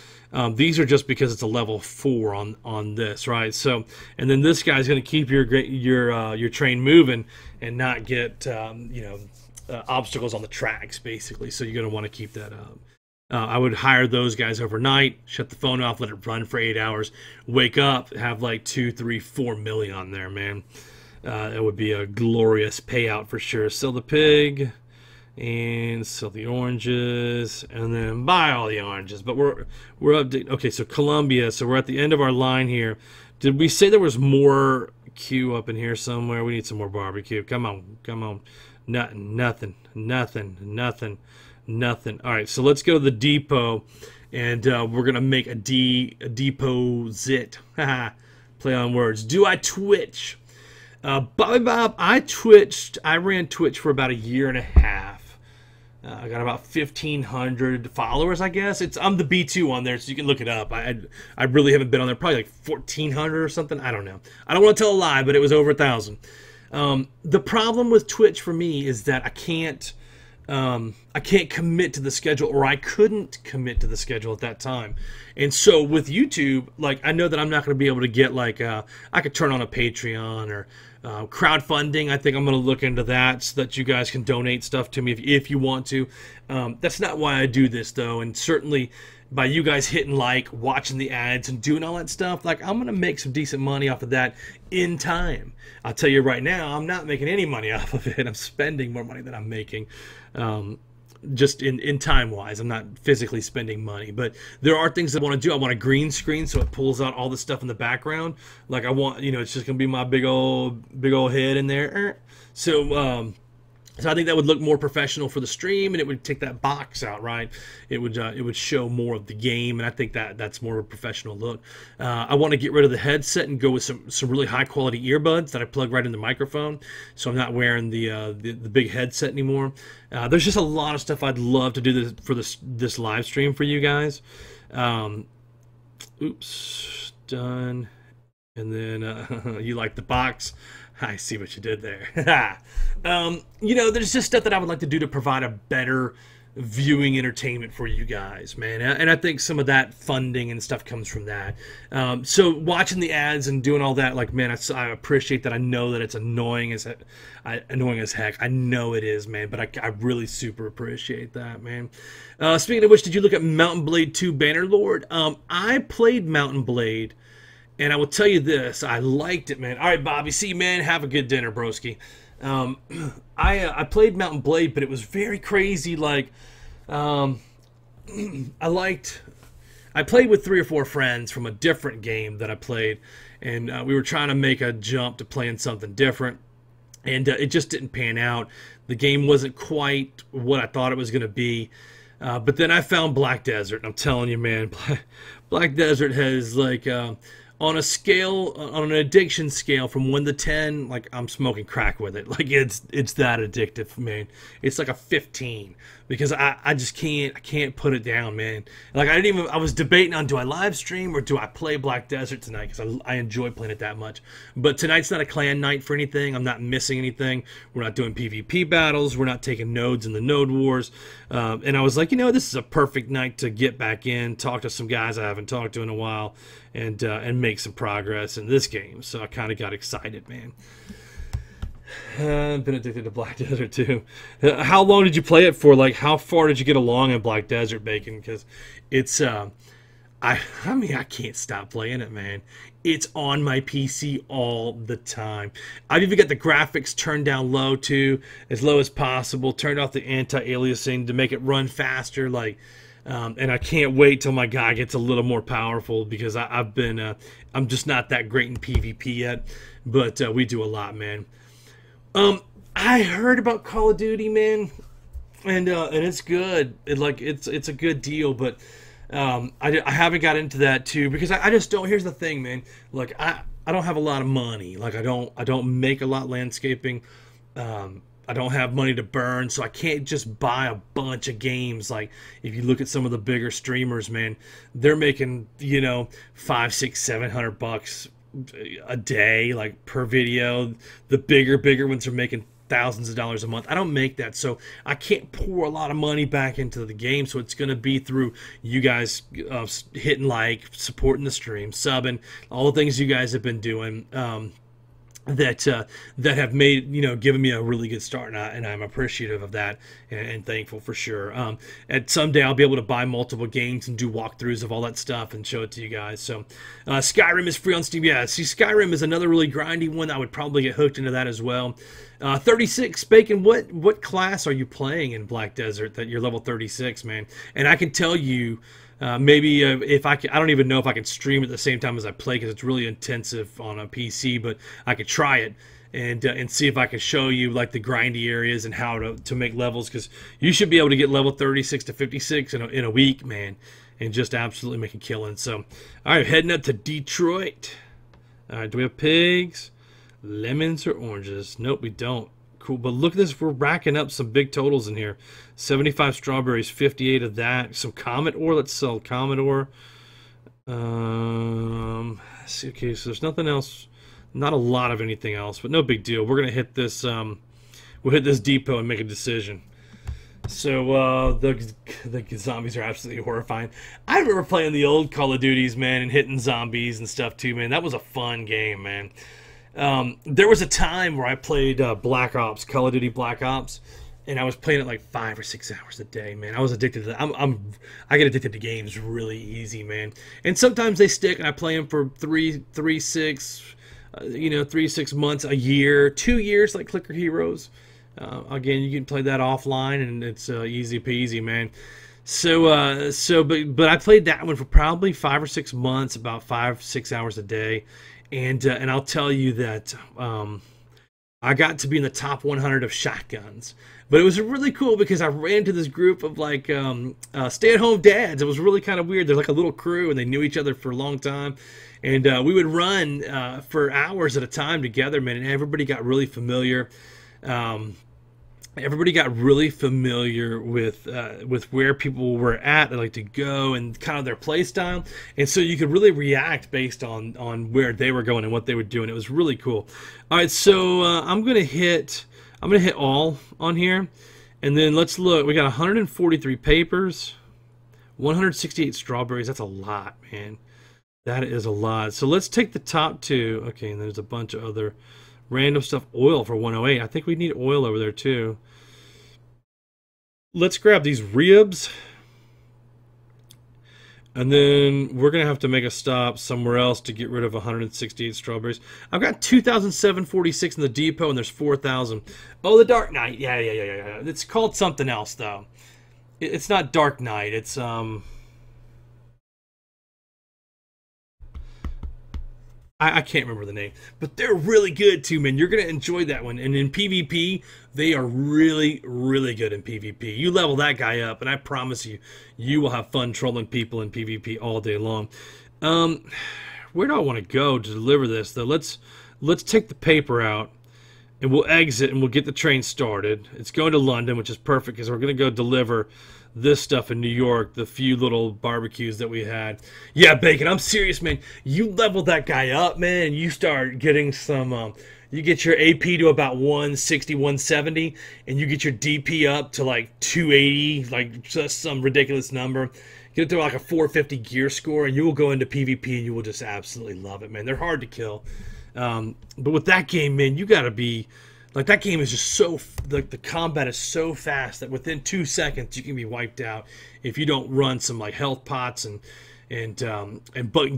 These are just because it's a level 4 on this, right? So, and then this guy's going to keep your train moving and not get obstacles on the tracks, basically. So you're going to want to keep that up. I would hire those guys overnight, shut the phone off, let it run for 8 hours, wake up, have like 2, 3, 4 million on there, man. It would be a glorious payout for sure. Sell the pig and sell the oranges, and then buy all the oranges. But we're updating. Okay, so Colombia. So we're at the end of our line here. Did we say there was more Q up in here somewhere? We need some more barbecue. Come on, come on. Nothing. All right, so let's go to the depot, and we're gonna make a deposit. Play on words. Do I Twitch? Bobby Bob, I ran Twitch for about a year and a half. I got about 1,500 followers, I guess. I'm the B2 on there, so you can look it up. I really haven't been on there, probably like 1,400 or something. I don't know. I don't want to tell a lie, but it was over 1,000. The problem with Twitch for me is that I can't commit to the schedule, or I couldn't commit to the schedule at that time. And so with YouTube, like, I know that I'm not going to be able to get like I could turn on a Patreon or crowdfunding. I think I'm going to look into that so that you guys can donate stuff to me if you want to. That's not why I do this though, and certainly by you guys hitting like, watching the ads, and doing all that stuff, like, I'm going to make some decent money off of that in time. I'll tell you right now, I'm not making any money off of it. I'm spending more money than I'm making. just in time wise. I'm not physically spending money, but there are things I want to do. I want a green screen so it pulls out all the stuff in the background. Like I want, it's just gonna be my big old head in there. So I think that would look more professional for the stream, and it would take that box out, right? It would show more of the game, and I think that's more of a professional look. I want to get rid of the headset and go with some really high quality earbuds that I plug right in the microphone, so I'm not wearing the big headset anymore. There's just a lot of stuff I'd love to do for this live stream for you guys. Oops, done. And then you like the box. I see what you did there. There's just stuff that I would like to do to provide a better viewing entertainment for you guys, man. And I think some of that funding and stuff comes from that. So watching the ads and doing all that, like, man, I appreciate that. I know that it's annoying as heck. I know it is, man, but I really super appreciate that, man. Speaking of which, did you look at Mountain Blade 2 Bannerlord? I played Mountain Blade, and I will tell you this, I liked it, man. All right, Bobby, see you, man. Have a good dinner, broski. I played Mountain Blade, but it was very crazy. Like, I played with 3 or 4 friends from a different game that I played, and we were trying to make a jump to playing something different, and it just didn't pan out. The game wasn't quite what I thought it was going to be. But then I found Black Desert, and I'm telling you, man, Black Desert has, like, on an addiction scale from 1 to 10, like, I'm smoking crack with it. Like, it's that addictive, man. It's like a 15, because I just can't put it down, man. Like, I was debating on, do I live stream or do I play Black Desert tonight, because I enjoy playing it that much. But tonight's not a clan night for anything. I'm not missing anything. We're not doing PvP battles. We're not taking nodes in the node wars. And I was like, this is a perfect night to get back in, talk to some guys I haven't talked to in a while, and make some progress in this game. So I kind of got excited, man. I've been addicted to Black Desert too. How long did you play it for? Like, how far did you get along in Black Desert, Bacon? Because it's I can't stop playing it, man. It's on my PC all the time. I've even got the graphics turned down low too, as low as possible. Turned off the anti-aliasing to make it run faster. Like, and I can't wait till my guy gets a little more powerful, because I'm just not that great in PvP yet. But we do a lot, man. I heard about Call of Duty, man, and it's good. It's a good deal, but I haven't got into that too, because I just don't. Here's the thing, man. Like, I don't have a lot of money. Like, I don't make a lot landscaping. I don't have money to burn, so I can't just buy a bunch of games. Like, if you look at some of the bigger streamers, man, they're making, $500, $600, $700 a day, like, per video. The bigger ones are making thousands of dollars a month. I don't make that, so I can't pour a lot of money back into the game. So it's going to be through you guys hitting like, supporting the stream, subbing, all the things you guys have been doing. That have made, given me a really good start, and I'm appreciative of that, and thankful for sure. And someday I'll be able to buy multiple games and do walkthroughs of all that stuff and show it to you guys. So Skyrim is free on Steam. Yeah, see, Skyrim is another really grindy one. I would probably get hooked into that as well. 36 Bacon, what class are you playing in Black Desert that you're level 36, man? And I can tell you, maybe if I don't even know if I can stream at the same time as I play, because it's really intensive on a PC, but I could try it and see if I can show you, like, the grindy areas and how to make levels, because you should be able to get level 36 to 56 in a week, man, and just absolutely make a killing. So, all right, heading up to Detroit. All right, do we have pigs, lemons, or oranges? Nope, we don't. Cool, but look at this. We're racking up some big totals in here. 75 strawberries, 58 of that. Some Comet ore. Let's sell Comet ore. See, okay, so there's nothing else. Not a lot of anything else, but no big deal. We're gonna hit this. We'll hit this depot and make a decision. So the zombies are absolutely horrifying. I remember playing the old Call of Duties, man, and hitting zombies and stuff too, man. That was a fun game, man. There was a time where I played Black Ops, Call of Duty Black Ops, and I was playing it like 5 or 6 hours a day, man. I was addicted to that. I get addicted to games really easy, man. And sometimes they stick, and I play them for 3-6 months, a year, 2 years, like Clicker Heroes. Again, you can play that offline, and it's easy peasy, man. But I played that one for probably 5 or 6 months, about 5-6 hours a day, and I'll tell you that I got to be in the top 100 of shotguns. But it was really cool because I ran into this group of like stay-at-home dads. It was really kind of weird. They're like a little crew, and they knew each other for a long time. And we would run for hours at a time together, man. And everybody got really familiar. Everybody got really familiar with where people were at, they like to go, and kind of their play style, and so you could really react based on where they were going and what they were doing. It was really cool. All right, so I'm gonna hit all on here, and then let's look. We got 143 papers, 168 strawberries. That's a lot, man. That is a lot. So let's take the top two. Okay, and there's a bunch of other random stuff. Oil for 108. I think we need oil over there too. Let's grab these ribs. And then we're going to have to make a stop somewhere else to get rid of 168 strawberries. I've got 2,746 in the depot, and there's 4,000. Oh, the Dark Knight. Yeah. It's called something else, though. It's not Dark Knight. It's, I can't remember the name, but they're really good too, man. You're going to enjoy that one. And in PvP, they are really, really good in PvP. You level that guy up, and I promise you, you will have fun trolling people in PvP all day long. Where do I want to go to deliver this, though? Let's take the paper out, and we'll exit, and we'll get the train started. It's going to London, which is perfect, because we're going to go deliver this stuff in New York, the few little barbecues that we had. Yeah, Bacon, I'm serious, man. You level that guy up, man, and you start getting some, you get your AP to about 160, 170, and you get your DP up to like 280, like just some ridiculous number. Get it to like a 450 gear score, and you will go into PvP, and you will just absolutely love it, man. They're hard to kill. But with that game, man, you gotta be... Like, that game is just so, like, the combat is so fast that within 2 seconds you can be wiped out if you don't run some, like, health pots and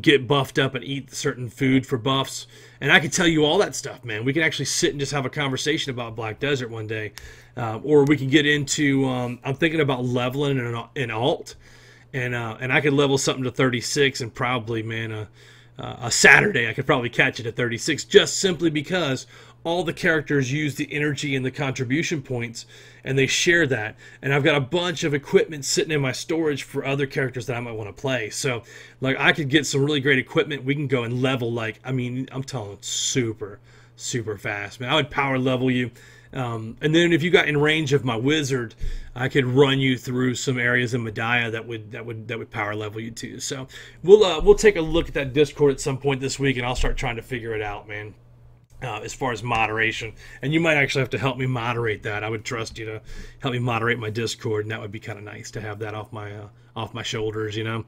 get buffed up and eat certain food for buffs. And I can tell you all that stuff, man. We can actually sit and just have a conversation about Black Desert one day. Or we can get into, I'm thinking about leveling an alt. And I could level something to 36 and probably, man, a Saturday I could probably catch it at 36 just simply because all the characters use the energy and the contribution points, and they share that. And I've got a bunch of equipment sitting in my storage for other characters that I might want to play. So, like, I could get some really great equipment. We can go and level, like, I mean, I'm telling you, super, super fast, man. I would power level you. And then if you got in range of my wizard, I could run you through some areas in Medaya that would power level you too. So we'll take a look at that Discord at some point this week, and I'll start trying to figure it out, man. As far as moderation, and you might actually have to help me moderate that. I would trust you to help me moderate my Discord, and that would be kind of nice to have that off my shoulders, you know.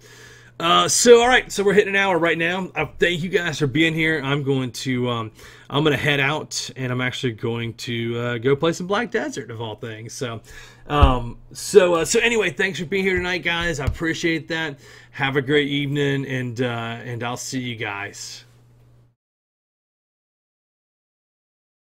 So all right, so we're hitting an hour right now. Thank you guys for being here. I'm going to head out, and I'm actually going to go play some Black Desert of all things. So anyway, thanks for being here tonight, guys. I appreciate that. Have a great evening, and I'll see you guys.